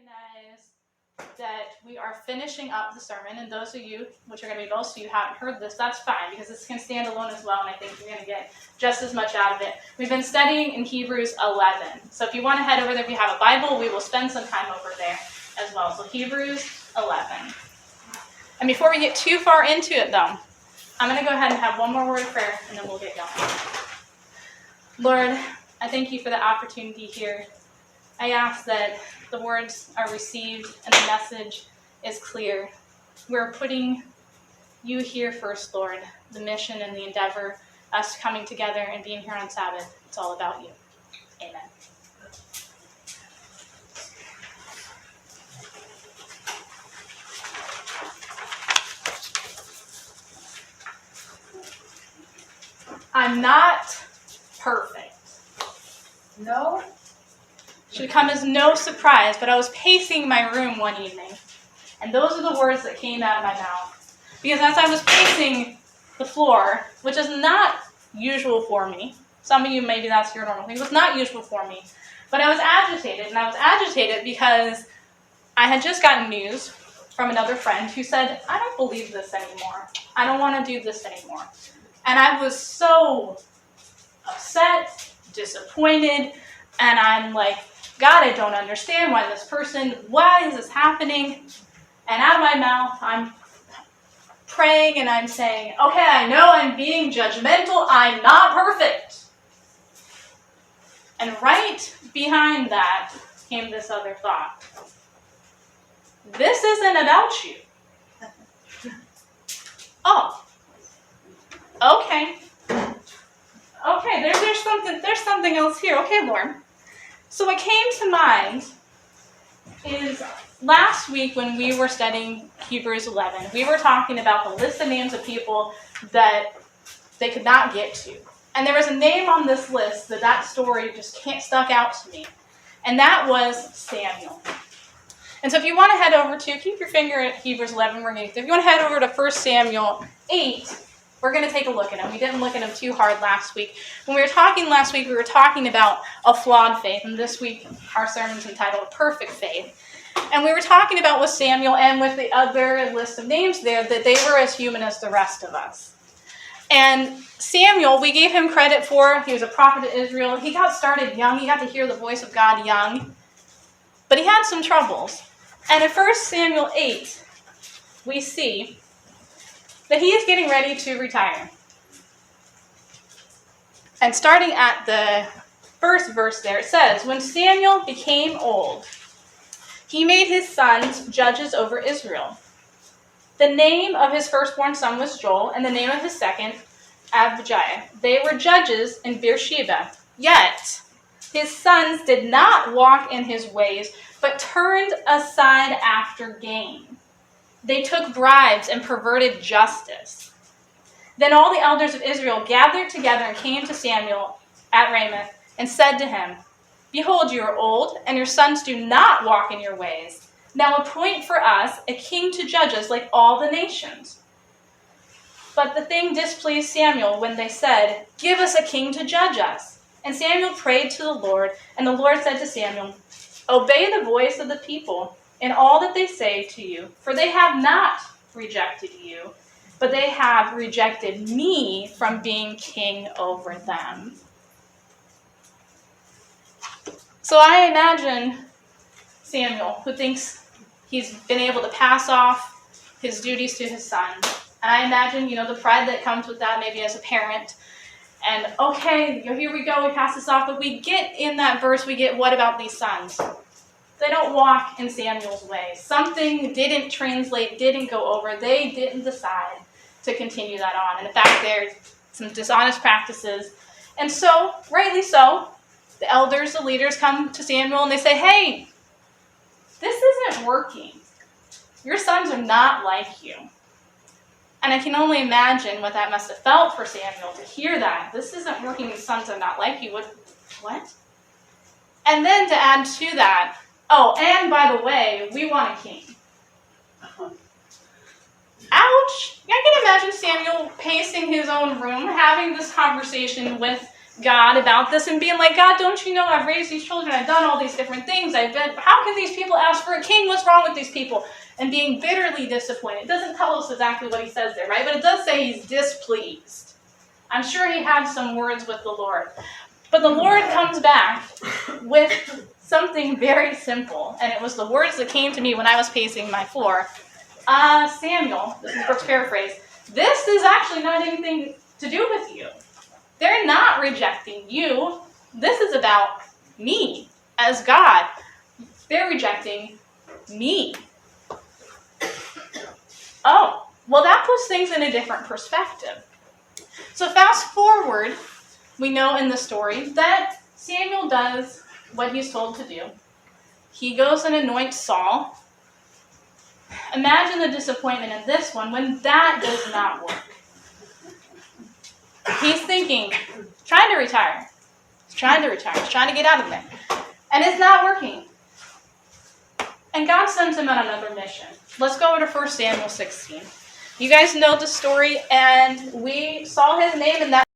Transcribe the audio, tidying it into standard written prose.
recognize that we are finishing up the sermon, and those of you, which are going to be most of you, haven't heard this, that's fine, because this can stand alone as well, and I think you're going to get just as much out of it. We've been studying in Hebrews 11, so if you want to head over there, if you have a Bible, we will spend some time over there as well. So Hebrews 11. And before we get too far into it, though, I'm going to go ahead and have one more word of prayer, and then we'll get going. Lord, I thank you for the opportunity here. I ask that the words are received and the message is clear. We're putting you here first, Lord, the mission and the endeavor, us coming together and being here on Sabbath. It's all about you. Amen. I'm not perfect. No? Should come as no surprise, but I was pacing my room one evening, and those are the words that came out of my mouth. Because as I was pacing the floor, which is not usual for me, some of you maybe that's your normal thing, it was not usual for me, but I was agitated, and I was agitated because I had just gotten news from another friend who said, I don't believe this anymore. I don't want to do this anymore. And I was so upset, disappointed, and I'm like, God, I don't understand why is this happening? And out of my mouth, I'm praying and I'm saying, okay, I know I'm being judgmental. I'm not perfect. And right behind that came this other thought. This isn't about you. Oh. Okay. Okay, there's something else here. Okay, Lord. So what came to mind is last week when we were studying Hebrews 11, we were talking about the list of names of people that they could not get to. And there was a name on this list that story just stuck out to me. And that was Samuel. And so if you want to head over to, keep your finger at Hebrews 11, if you want to head over to 1 Samuel 8, we're going to take a look at him. We didn't look at him too hard last week. When we were talking last week, we were talking about a flawed faith. And this week, our sermon's entitled Perfect Faith. And we were talking about with Samuel and with the other list of names there that they were as human as the rest of us. And Samuel, we gave him credit for, he was a prophet to Israel. He got started young. He got to hear the voice of God young. But he had some troubles. And in 1 Samuel 8, we see that he is getting ready to retire. And starting at the first verse there, it says, when Samuel became old, he made his sons judges over Israel. The name of his firstborn son was Joel, and the name of his second, Abijah. They were judges in Beersheba. Yet his sons did not walk in his ways, but turned aside after gain. They took bribes and perverted justice. Then all the elders of Israel gathered together and came to Samuel at Ramah and said to him, behold, you are old, and your sons do not walk in your ways. Now appoint for us a king to judge us like all the nations. But the thing displeased Samuel when they said, give us a king to judge us. And Samuel prayed to the Lord, and the Lord said to Samuel, obey the voice of the people in all that they say to you, for they have not rejected you, but they have rejected me from being king over them. So I imagine Samuel, who thinks he's been able to pass off his duties to his son. And I imagine, the pride that comes with that maybe as a parent. And okay, here we go, we pass this off. But we get in that verse, what about these sons? They don't walk in Samuel's way. Something didn't translate, didn't go over. They didn't decide to continue that on. And in fact, there's some dishonest practices. And so, rightly so, the elders, the leaders come to Samuel and they say, hey, this isn't working. Your sons are not like you. And I can only imagine what that must have felt for Samuel to hear that. This isn't working, your sons are not like you. What? And then to add to that, oh, and by the way, we want a king. Ouch! I can imagine Samuel pacing his own room, having this conversation with God about this and being like, God, don't you know I've raised these children, I've done all these different things, how can these people ask for a king? What's wrong with these people? And being bitterly disappointed. It doesn't tell us exactly what he says there, right? But it does say he's displeased. I'm sure he had some words with the Lord. But the Lord comes back with something very simple, and it was the words that came to me when I was pacing my floor. Samuel, this is Brooke's paraphrase, this is actually not anything to do with you. They're not rejecting you. This is about me as God. They're rejecting me. Oh, well, that puts things in a different perspective. So fast forward, we know in the story that Samuel does what he's told to do. He goes and anoints Saul. Imagine the disappointment in this one when that does not work. He's thinking, trying to retire. He's trying to get out of there. And it's not working. And God sends him on another mission. Let's go over to 1 Samuel 16. You guys know the story, and we saw his name in that